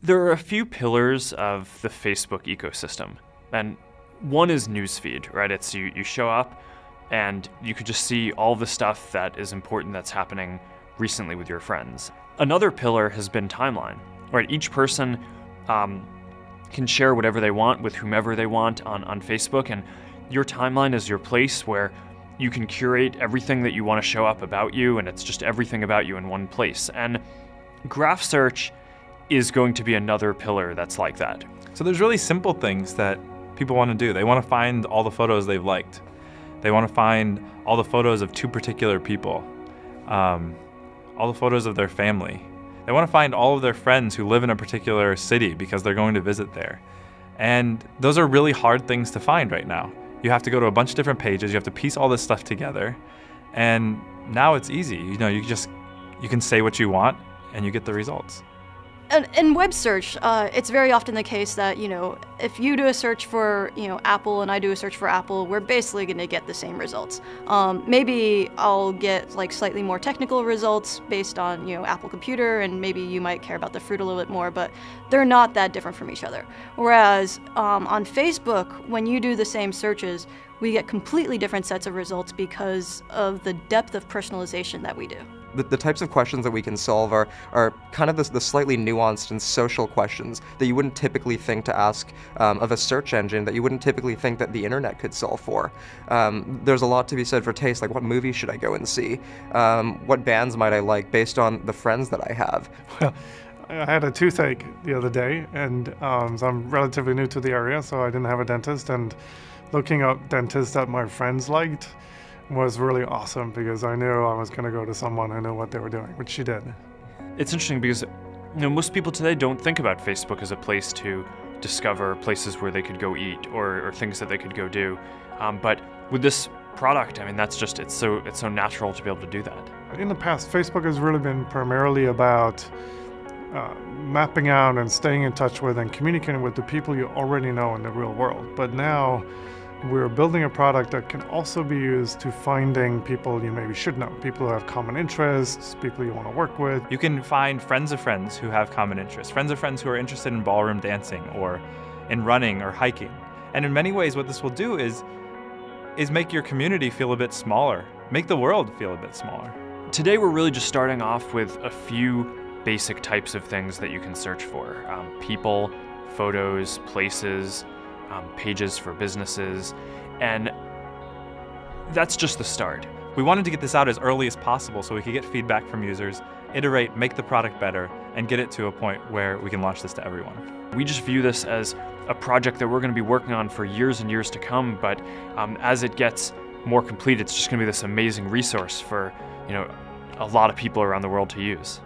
There are a few pillars of the Facebook ecosystem, and one is newsfeed, right? It's you show up and you could just see all the stuff that is important that's happening recently with your friends. Another pillar has been timeline, right? Each person can share whatever they want with whomever they want on Facebook, and your timeline is your place where you can curate everything that you want to show up about you, and it's just everything about you in one place. And graph search is going to be another pillar that's like that. So there's really simple things that people want to do. They want to find all the photos they've liked. They want to find all the photos of two particular people, all the photos of their family. They want to find all of their friends who live in a particular city because they're going to visit there. And those are really hard things to find right now. You have to go to a bunch of different pages, you have to piece all this stuff together, and now it's easy. You know, you can say what you want and you get the results. In web search, it's very often the case that, if you do a search for, Apple and I do a search for Apple, we're basically going to get the same results. Maybe I'll get like slightly more technical results based on, Apple Computer, and maybe you might care about the fruit a little bit more, but they're not that different from each other. Whereas on Facebook, when you do the same searches, we get completely different sets of results because of the depth of personalization that we do. The types of questions that we can solve are kind of the slightly nuanced and social questions that you wouldn't typically think to ask of a search engine, that you wouldn't typically think that the internet could solve for. There's a lot to be said for taste, like what movie should I go and see? What bands might I like based on the friends that I have? Well, I had a toothache the other day, and so I'm relatively new to the area, so I didn't have a dentist, and looking up dentists that my friends liked was really awesome because I knew I was going to go to someone who knew what they were doing, which she did. It's interesting because most people today don't think about Facebook as a place to discover places where they could go eat or things that they could go do. But with this product, I mean, it's so natural to be able to do that. In the past, Facebook has really been primarily about mapping out and staying in touch with and communicating with the people you already know in the real world. But now, we're building a product that can also be used to finding people you maybe should know, people who have common interests, people you want to work with. You can find friends of friends who have common interests, friends of friends who are interested in ballroom dancing or in running or hiking. And in many ways, what this will do is make your community feel a bit smaller, make the world feel a bit smaller. Today, we're really just starting off with a few basic types of things that you can search for. People, photos, places, pages for businesses, and that's just the start. We wanted to get this out as early as possible so we could get feedback from users, iterate, make the product better, and get it to a point where we can launch this to everyone. We just view this as a project that we're going to be working on for years and years to come, but as it gets more complete, it's just going to be this amazing resource for a lot of people around the world to use.